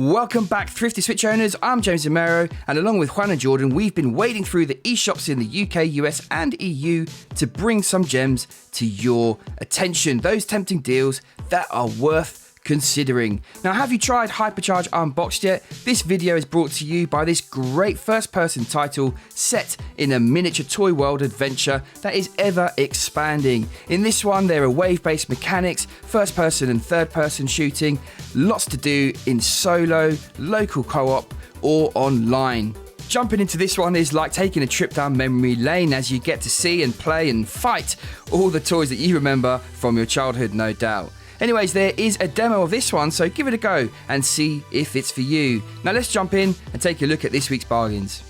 Welcome back, Thrifty Switch owners. I'm James Romero, and along with Juan and Jordan, we've been wading through the eShops in the UK, US, and EU to bring some gems to your attention. Those tempting deals that are worth considering. Now, have you tried Hypercharge Unboxed yet? This video is brought to you by this great first-person title set in a miniature toy world adventure that is ever expanding. In this one, there are wave-based mechanics, first-person and third-person shooting, lots to do in solo, local co-op, or online. Jumping into this one is like taking a trip down memory lane as you get to see and play and fight all the toys that you remember from your childhood, no doubt. Anyways, there is a demo of this one, so give it a go and see if it's for you. Now let's jump in and take a look at this week's bargains.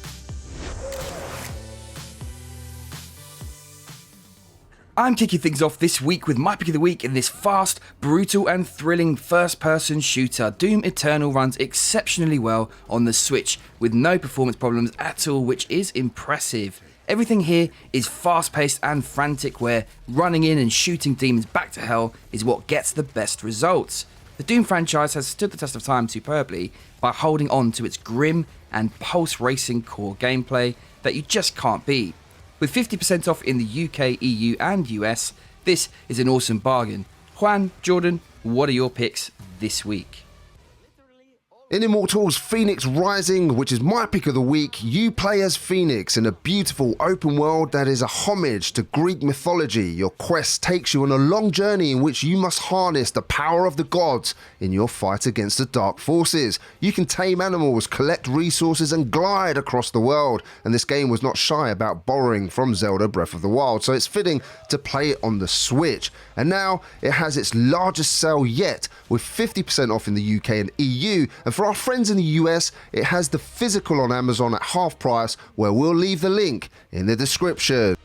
I'm kicking things off this week with my pick of the week in this fast, brutal and thrilling first-person shooter. Doom Eternal runs exceptionally well on the Switch with no performance problems at all, which is impressive. Everything here is fast-paced and frantic, where running in and shooting demons back to hell is what gets the best results. The Doom franchise has stood the test of time superbly by holding on to its grim and pulse-racing core gameplay that you just can't beat. With 50% off in the UK, EU and US, this is an awesome bargain. Juan, Jordan, what are your picks this week? In Immortals Fenyx Rising, which is my pick of the week, you play as Fenyx in a beautiful open world that is a homage to Greek mythology. Your quest takes you on a long journey in which you must harness the power of the gods in your fight against the dark forces. You can tame animals, collect resources and glide across the world, and this game was not shy about borrowing from Zelda Breath of the Wild, so it's fitting to play it on the Switch. And now it has its largest sale yet, with 50% off in the UK and EU, and for our friends in the US, it has the physical on Amazon at half price, where we'll leave the link in the description.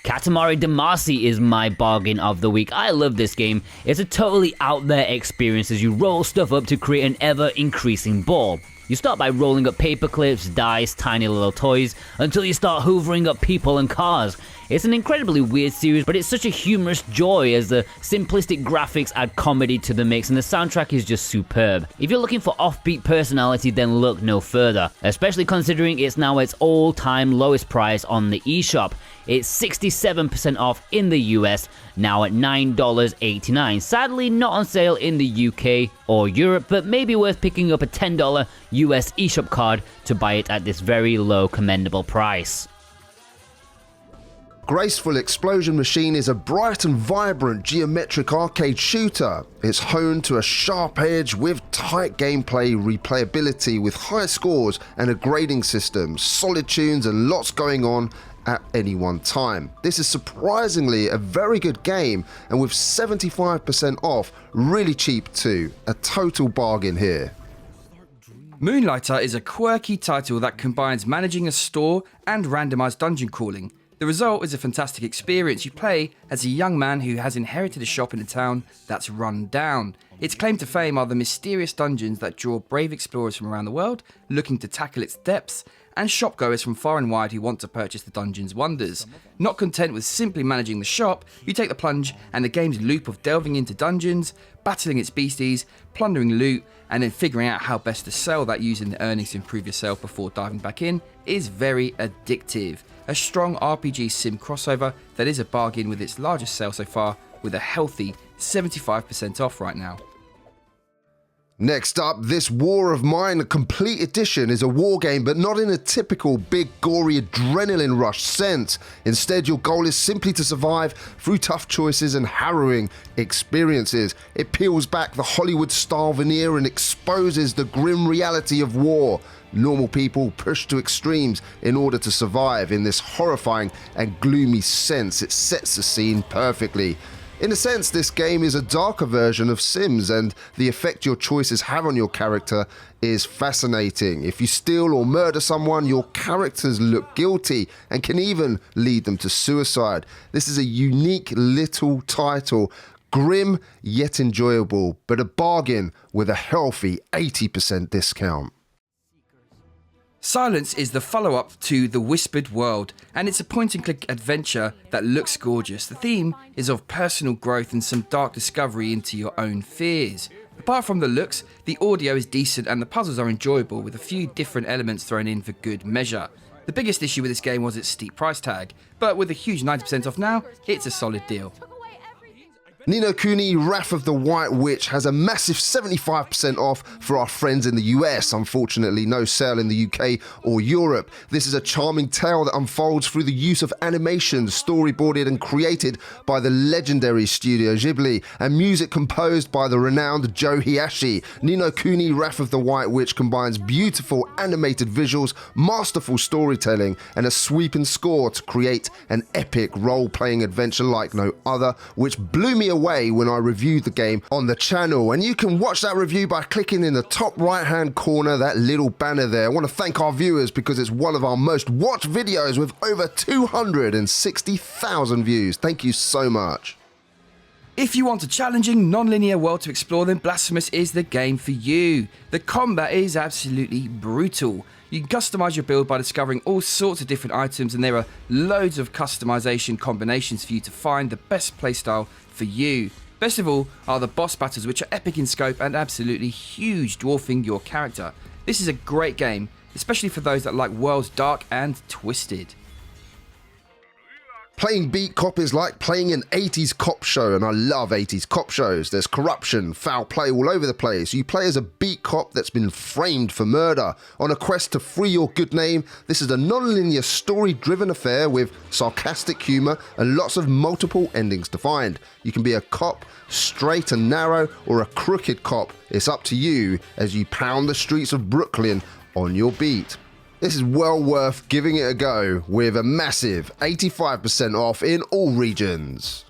Katamari Damacy is my bargain of the week. I love this game. It's a totally out there experience as you roll stuff up to create an ever increasing ball. You start by rolling up paper clips, dice, tiny little toys, until you start hoovering up people and cars. It's an incredibly weird series, but it's such a humorous joy as the simplistic graphics add comedy to the mix and the soundtrack is just superb. If you're looking for offbeat personality, then look no further, especially considering it's now its all-time lowest price on the eShop. It's 67% off in the US, now at $9.89. Sadly, not on sale in the UK or Europe, but maybe worth picking up a $10 US eShop card to buy it at this very low commendable price. Graceful Explosion Machine is a bright and vibrant geometric arcade shooter. It's honed to a sharp edge with tight gameplay replayability with high scores and a grading system, solid tunes and lots going on at any one time. This is surprisingly a very good game, and with 75% off, really cheap too. A total bargain here. Moonlighter is a quirky title that combines managing a store and randomized dungeon crawling. The result is a fantastic experience. You play as a young man who has inherited a shop in a town that's run down. Its claim to fame are the mysterious dungeons that draw brave explorers from around the world looking to tackle its depths, and shopgoers from far and wide who want to purchase the dungeon's wonders. Not content with simply managing the shop, you take the plunge, and the game's loop of delving into dungeons, battling its beasties, plundering loot, and then figuring out how best to sell that using the earnings to improve yourself before diving back in is very addictive. A strong RPG sim crossover that is a bargain with its largest sale so far, with a healthy 75% off right now. Next up, This War of Mine Complete Edition is a war game, but not in a typical big gory adrenaline rush sense. Instead, your goal is simply to survive through tough choices and harrowing experiences. It peels back the Hollywood-style veneer and exposes the grim reality of war. Normal people pushed to extremes in order to survive. In this horrifying and gloomy sense, it sets the scene perfectly. In a sense, this game is a darker version of Sims, and the effect your choices have on your character is fascinating. If you steal or murder someone, your characters look guilty and can even lead them to suicide. This is a unique little title, grim yet enjoyable, but a bargain with a healthy 80% discount. Silence is the follow-up to The Whispered World, and it's a point-and-click adventure that looks gorgeous. The theme is of personal growth and some dark discovery into your own fears. Apart from the looks, the audio is decent and the puzzles are enjoyable with a few different elements thrown in for good measure. The biggest issue with this game was its steep price tag, but with a huge 90% off now, it's a solid deal. Ni no Kuni Wrath of the White Witch has a massive 75% off for our friends in the US. Unfortunately, no sale in the UK or Europe. This is a charming tale that unfolds through the use of animation, storyboarded and created by the legendary Studio Ghibli, and music composed by the renowned Joe Hisaishi. Ni no Kuni Wrath of the White Witch combines beautiful animated visuals, masterful storytelling, and a sweeping score to create an epic role-playing adventure like no other, which blew me away when I reviewed the game on the channel. And you can watch that review by clicking in the top right hand corner, that little banner there. I want to thank our viewers because it's one of our most watched videos with over 260,000 views. Thank you so much. If you want a challenging, non-linear world to explore, then Blasphemous is the game for you. The combat is absolutely brutal. You can customize your build by discovering all sorts of different items, and there are loads of customization combinations for you to find the best playstyle for you. Best of all are the boss battles, which are epic in scope and absolutely huge, dwarfing your character. This is a great game, especially for those that like worlds dark and twisted. Playing Beat Cop is like playing an 80s cop show, and I love 80s cop shows. There's corruption, foul play all over the place. You play as a beat cop that's been framed for murder. On a quest to free your good name, this is a non-linear story-driven affair with sarcastic humour and lots of multiple endings to find. You can be a cop, straight and narrow, or a crooked cop. It's up to you as you pound the streets of Brooklyn on your beat. This is well worth giving it a go with a massive 85% off in all regions.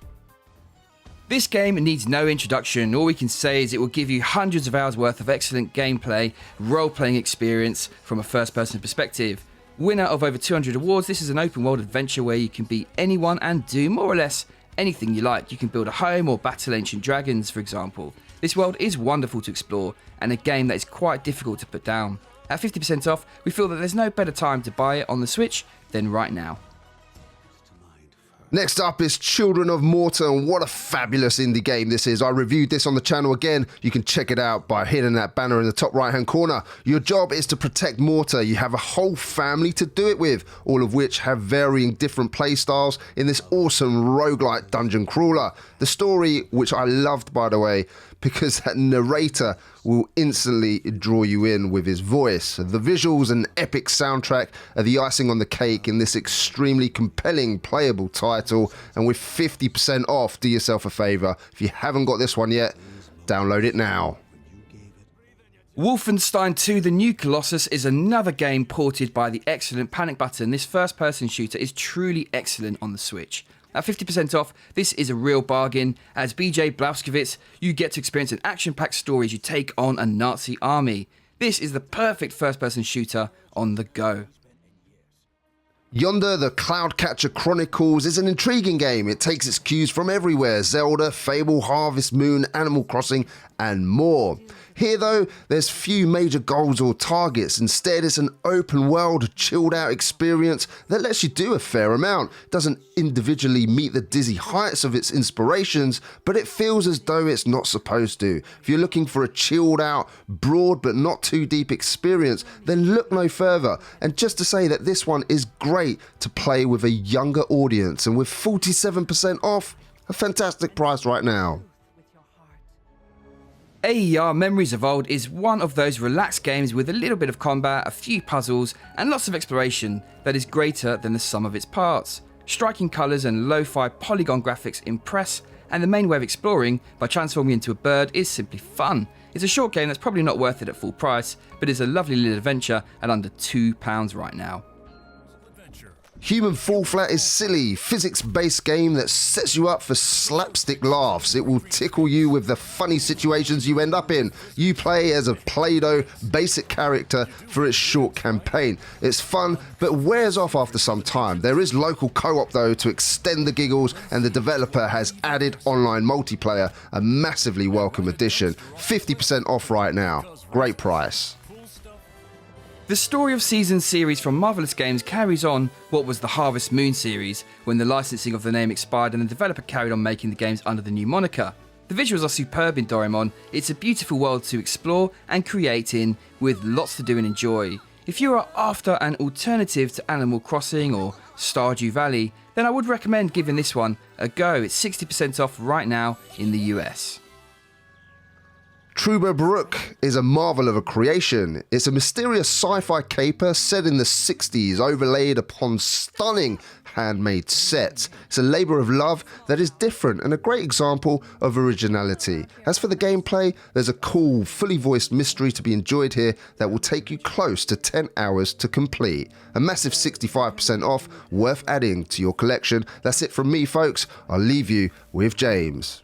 This game needs no introduction. All we can say is it will give you hundreds of hours worth of excellent gameplay, role-playing experience from a first-person perspective. Winner of over 200 awards, this is an open-world adventure where you can be anyone and do more or less anything you like. You can build a home or battle ancient dragons, for example. This world is wonderful to explore and a game that is quite difficult to put down. At 50% off, we feel that there's no better time to buy it on the Switch than right now. Next up is Children of Morta, and what a fabulous indie game this is. I reviewed this on the channel again. You can check it out by hitting that banner in the top right hand corner. Your job is to protect Morta. You have a whole family to do it with, all of which have varying different playstyles in this awesome roguelike dungeon crawler. The story, which I loved by the way, because that narrator will instantly draw you in with his voice. The visuals and epic soundtrack are the icing on the cake in this extremely compelling playable title, and with 50% off, do yourself a favour. If you haven't got this one yet, download it now. Wolfenstein II: The New Colossus is another game ported by the excellent Panic Button. This first-person shooter is truly excellent on the Switch. At 50% off, this is a real bargain. As BJ Blazkowicz, you get to experience an action-packed story as you take on a Nazi army. This is the perfect first-person shooter on the go. Yonder, the Cloudcatcher Chronicles is an intriguing game. It takes its cues from everywhere: Zelda, Fable, Harvest Moon, Animal Crossing, and more. Here though, there's few major goals or targets. Instead, it's an open world, chilled out experience that lets you do a fair amount. It doesn't individually meet the dizzy heights of its inspirations, but it feels as though it's not supposed to. If you're looking for a chilled out, broad but not too deep experience, then look no further. And just to say that this one is great to play with a younger audience, and with 47% off, a fantastic price right now. AER Memories of Old is one of those relaxed games with a little bit of combat, a few puzzles, and lots of exploration that is greater than the sum of its parts. Striking colours and lo-fi polygon graphics impress, and the main way of exploring by transforming into a bird is simply fun. It's a short game that's probably not worth it at full price, but is a lovely little adventure at under £2 right now. Human Fall Flat is silly, physics-based game that sets you up for slapstick laughs. It will tickle you with the funny situations you end up in. You play as a Play-Doh basic character for its short campaign. It's fun, but wears off after some time. There is local co-op though to extend the giggles, and the developer has added online multiplayer, a massively welcome addition. 50% off right now. Great price. The Story of Seasons series from Marvelous Games carries on what was the Harvest Moon series when the licensing of the name expired and the developer carried on making the games under the new moniker. The visuals are superb in Doraemon. It's a beautiful world to explore and create in, with lots to do and enjoy. If you are after an alternative to Animal Crossing or Stardew Valley, then I would recommend giving this one a go. It's 60% off right now in the US. Trüberbrook is a marvel of a creation. It's a mysterious sci-fi caper set in the 60s, overlaid upon stunning handmade sets. It's a labour of love that is different and a great example of originality. As for the gameplay, there's a cool, fully voiced mystery to be enjoyed here that will take you close to 10 hours to complete. A massive 65% off, worth adding to your collection. That's it from me, folks. I'll leave you with James.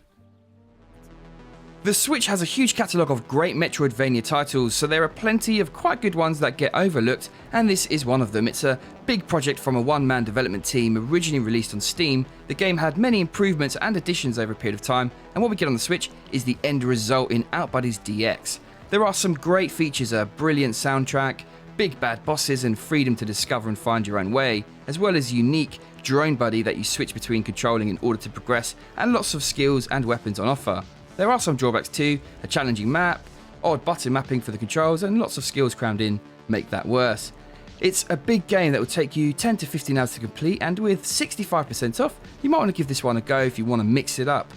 The Switch has a huge catalogue of great Metroidvania titles, so there are plenty of quite good ones that get overlooked, and this is one of them. It's a big project from a one-man development team, originally released on Steam. The game had many improvements and additions over a period of time, and what we get on the Switch is the end result in Outbuddies DX. There are some great features, a brilliant soundtrack, big bad bosses, and freedom to discover and find your own way, as well as unique drone buddy that you switch between controlling in order to progress, and lots of skills and weapons on offer. There are some drawbacks too, a challenging map, odd button mapping for the controls, and lots of skills crammed in make that worse. It's a big game that will take you 10 to 15 hours to complete, and with 65% off, you might want to give this one a go if you want to mix it up.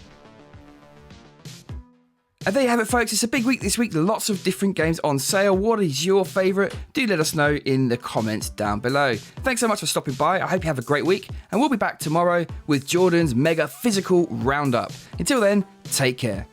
And there you have it, folks. It's a big week this week, lots of different games on sale. What is your favourite? Do let us know in the comments down below. Thanks so much for stopping by. I hope you have a great week, and we'll be back tomorrow with Jordan's mega physical roundup. Until then, take care.